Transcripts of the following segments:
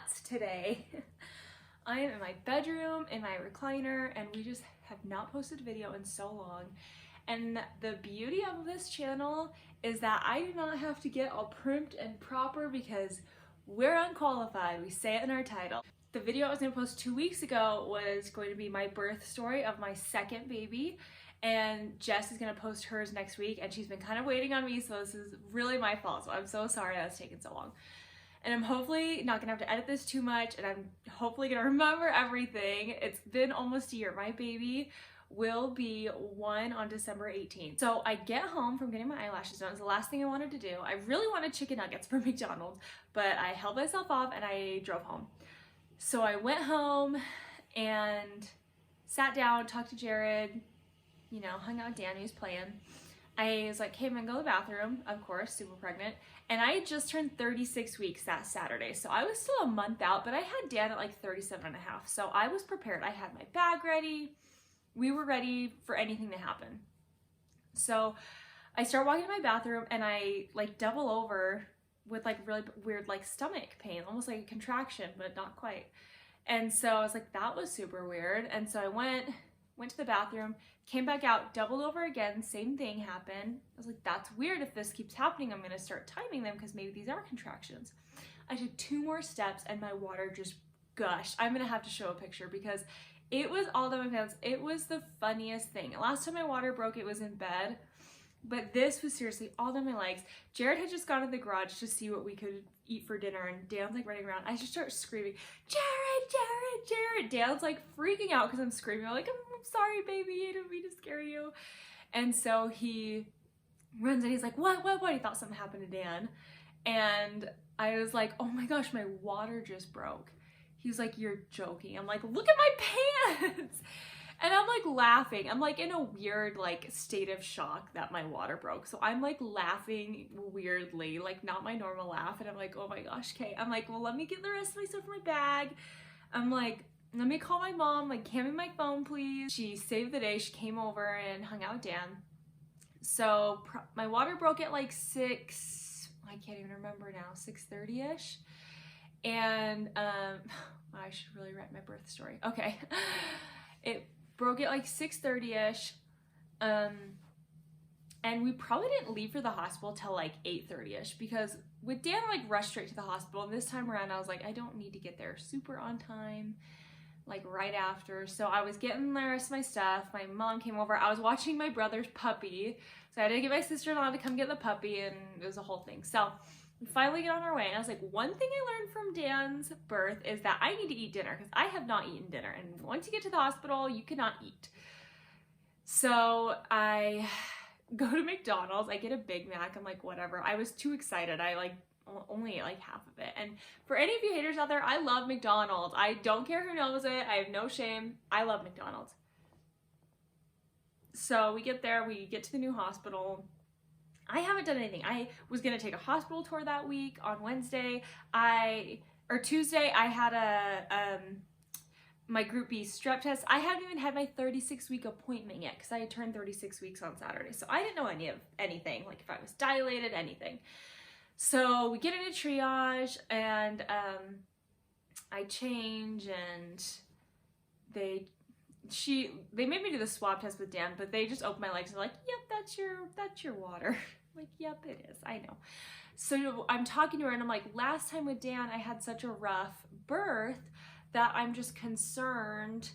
nuts today. I am in my bedroom, in my recliner, and we just have not posted a video in so long. And the beauty of this channel is that I do not have to get all primed and proper because we're unqualified. We say it in our title. The video I was going to post 2 weeks ago was going to be my birth story of my second baby, and Jess is going to post hers next week, and she's been kind of waiting on me, so this is really my fault, so I'm so sorry that it's taken so long. And I'm hopefully not going to have to edit this too much, and I'm hopefully going to remember everything. It's been almost a year. My baby will be 1 on December 18th. So I get home from getting my eyelashes done. It's the last thing I wanted to do. I really wanted chicken nuggets from McDonald's, but I held myself off and I drove home. So I went home and sat down, talked to Jared, you know, hung out with Dan, who's playing. I was like, hey, I'm gonna go to the bathroom, of course, super pregnant. And I had just turned 36 weeks that Saturday. So I was still a month out, but I had Dan at like 37 and a half. So I was prepared. I had my bag ready. We were ready for anything to happen. So I start walking to my bathroom and I like double over with like really weird like stomach pain, almost like a contraction, but not quite. And so I was like, that was super weird. And so I went to the bathroom, came back out, doubled over again, same thing happened. I was like, that's weird. If this keeps happening, I'm gonna start timing them because maybe these are contractions. I took 2 more steps and my water just gushed. I'm gonna have to show a picture because it was all down my pants. It was the funniest thing. Last time my water broke, it was in bed, but this was seriously all down my legs. Jared had just gone to the garage to see what we could eat for dinner, and Dan's like running around. I just start screaming, Jared, Jared, Jared. Dan's like freaking out because I'm screaming. I'm like, I'm sorry, baby, I didn't mean to scare you. And so he runs and he's like, what? He thought something happened to Dan. And I was like, oh my gosh, my water just broke. He's like, you're joking. I'm like, look at my pants. And I'm like laughing. I'm like in a weird like state of shock that my water broke. So I'm like laughing weirdly, like not my normal laugh. And I'm like, oh my gosh, Kate. I'm like, well, let me get the rest of my stuff in my bag. I'm like, let me call my mom. Like, hand me my phone, please. She saved the day. She came over and hung out with Dan. So my water broke at like 6, I can't even remember now, 6:30-ish. And I should really write my birth story. Okay. It broke at like 6:30-ish. And we probably didn't leave for the hospital till like 8:30-ish because with Dan, I like rushed straight to the hospital. And this time around, I was like, I don't need to get there super on time, like right after. So I was getting the rest of my stuff. My mom came over. I was watching my brother's puppy. So I had to get my sister-in-law to come get the puppy, and it was a whole thing. So we finally get on our way, and I was like, one thing I learned from Dan's birth is that I need to eat dinner because I have not eaten dinner, and once you get to the hospital, you cannot eat. So I go to McDonald's, I get a Big Mac, I'm like, whatever. I was too excited. I like only ate like half of it. And for any of you haters out there, I love McDonald's. I don't care who knows it. I have no shame. I love McDonald's. So we get there, we get to the new hospital. I haven't done anything. I was gonna take a hospital tour that week on Wednesday. Tuesday, I had my Group B strep test. I haven't even had my 36-week appointment yet because I had turned 36 weeks on Saturday. So I didn't know anything, like if I was dilated, anything. So we get into triage, and I change, and they made me do the swab test with Dan, but they just opened my legs and like, yep, that's your water. I'm like, yep, it is. I know. So I'm talking to her and I'm like, last time with Dan, I had such a rough birth that I'm just concerned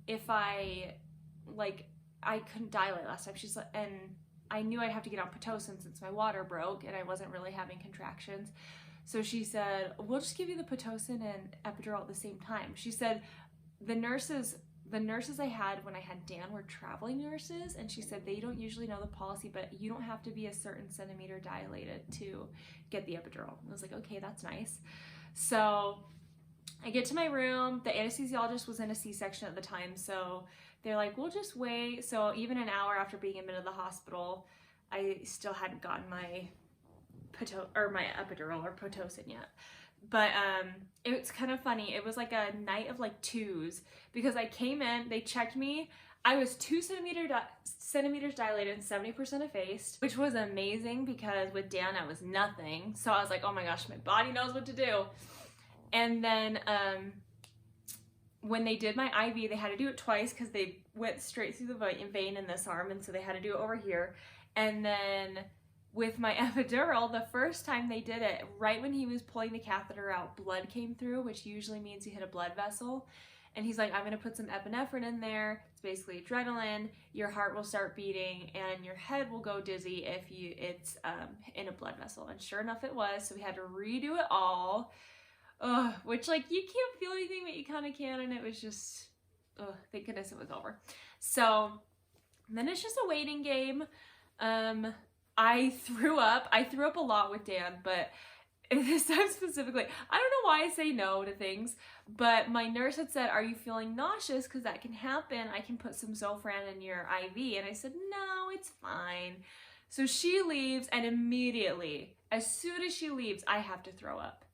if I couldn't dilate last time. She's like, and I knew I'd have to get on Pitocin since my water broke and I wasn't really having contractions. So she said, we'll just give you the Pitocin and epidural at the same time. She said, the nurses I had when I had Dan were traveling nurses, and she said they don't usually know the policy, but you don't have to be a certain centimeter dilated to get the epidural. I was like, okay, that's nice. So I get to my room. The anesthesiologist was in a C-section at the time, so they're like, we'll just wait. So even an hour after being admitted to the hospital, I still hadn't gotten my epidural or Pitocin yet. But it's kind of funny. It was like a night of like 2s because I came in, they checked me. I was 2 centimeters dilated and 70% effaced, which was amazing because with Dan I was nothing. So I was like, oh my gosh, my body knows what to do. And then when they did my IV, they had to do it twice because they went straight through the vein in this arm, and so they had to do it over here. And then with my epidural, the first time they did it, right when he was pulling the catheter out, blood came through, which usually means you hit a blood vessel. And he's like, I'm gonna put some epinephrine in there. It's basically adrenaline. Your heart will start beating and your head will go dizzy if it's in a blood vessel. And sure enough, it was. So we had to redo it all. Which, like, you can't feel anything, but you kind of can, and it was just, thank goodness it was over. So then it's just a waiting game. I threw up a lot with Dan, but this time specifically, I don't know why I say no to things, but my nurse had said, are you feeling nauseous? Because that can happen. I can put some Zofran in your IV. And I said, no, it's fine. So she leaves, and immediately, as soon as she leaves, I have to throw up.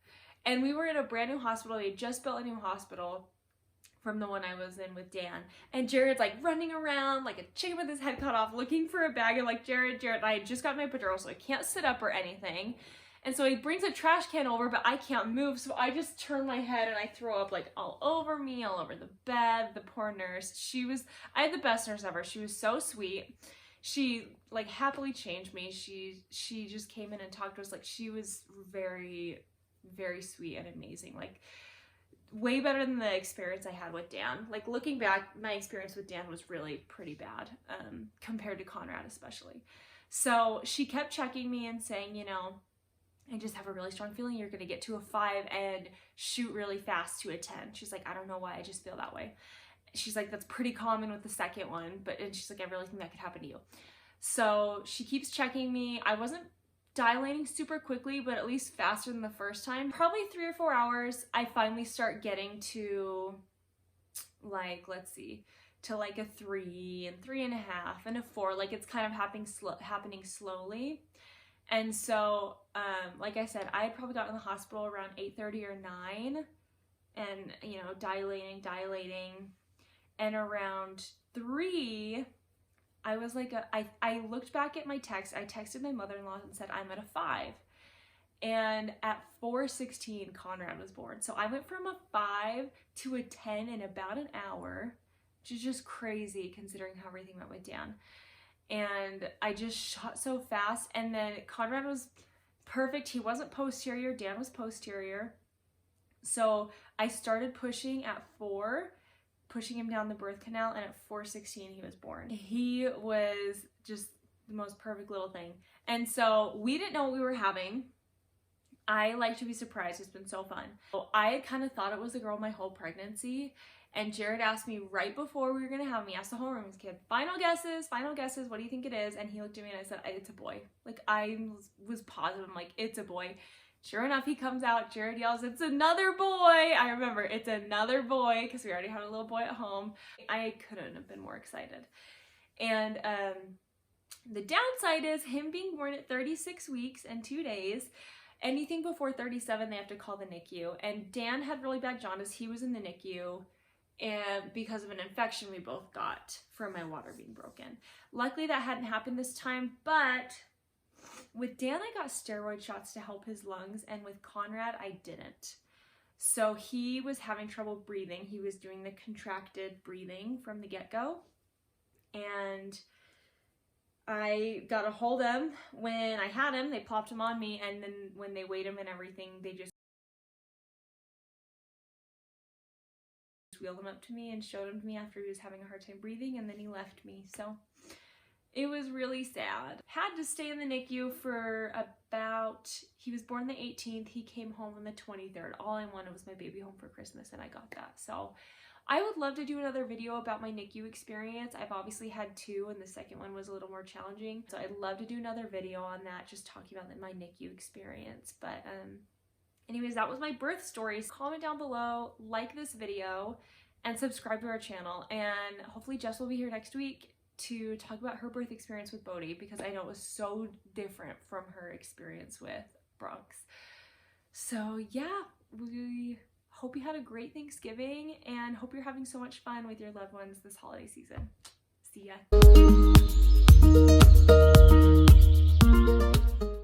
And we were in a brand new hospital. They had just built a new hospital from the one I was in with Dan. And Jared's like running around like a chicken with his head cut off looking for a bag. And like, Jared, I had just got my epidural, so I can't sit up or anything. And so he brings a trash can over, but I can't move. So I just turn my head and I throw up like all over me, all over the bed. The poor nurse. I had the best nurse ever. She was so sweet. She like happily changed me. She just came in and talked to us. Like, she was very, very sweet and amazing. Like, way better than the experience I had with Dan. Like, looking back, my experience with Dan was really pretty bad, compared to Conrad especially. So she kept checking me and saying, you know, I just have a really strong feeling you're gonna get to a 5 and shoot really fast to a 10. She's like, I don't know why, I just feel that way. She's like, that's pretty common with the second one, and she's like, I really think that could happen to you. So she keeps checking me. I wasn't dilating super quickly, but at least faster than the first time. Probably 3 or 4 hours, I finally start getting to, like, let's see, to like a 3 and 3.5 and a 4. Like, it's kind of happening slowly. And so, like I said, I had probably gotten in the hospital around 8:30 or 9, and, you know, dilating, and around 3, I was like, I looked back at my text. I texted my mother-in-law and said, I'm at a 5. And at 4:16, Conrad was born. So I went from a 5 to a 10 in about an hour, which is just crazy considering how everything went with Dan. And I just shot so fast. And then Conrad was perfect. He wasn't posterior. Dan was posterior. So I started pushing at 4, pushing him down the birth canal, and at 4:16 he was born. He was just the most perfect little thing. And so we didn't know what we were having. I like to be surprised. It's been so fun. So I kind of thought it was a girl my whole pregnancy, and Jared asked me right before we were gonna have me, asked the homeroom's kid, final guesses, what do you think it is? And he looked at me and I said, it's a boy. Like, I was positive. I'm like, it's a boy. Sure enough, he comes out, Jared yells, it's another boy. I remember, it's another boy, because we already had a little boy at home. I couldn't have been more excited. And the downside is him being born at 36 weeks and 2 days. Anything before 37, they have to call the NICU. And Dan had really bad jaundice. He was in the NICU, and because of an infection we both got from my water being broken. Luckily, that hadn't happened this time, but with Dan, I got steroid shots to help his lungs, and with Conrad, I didn't. So he was having trouble breathing. He was doing the contracted breathing from the get-go, and I got a hold of him. When I had him, they plopped him on me, and then when they weighed him and everything, they just wheeled him up to me and showed him to me after he was having a hard time breathing, and then he left me. So it was really sad. Had to stay in the NICU for about, he was born the 18th, he came home on the 23rd. All I wanted was my baby home for Christmas, and I got that. So I would love to do another video about my NICU experience. I've obviously had 2, and the second one was a little more challenging. So I'd love to do another video on that, just talking about my NICU experience. But anyways, that was my birth story. Comment down below, like this video, and subscribe to our channel. And hopefully Jess will be here next week to talk about her birth experience with Bodhi, because I know it was so different from her experience with Bronx. So yeah, we hope you had a great Thanksgiving, and hope you're having so much fun with your loved ones this holiday season. See ya.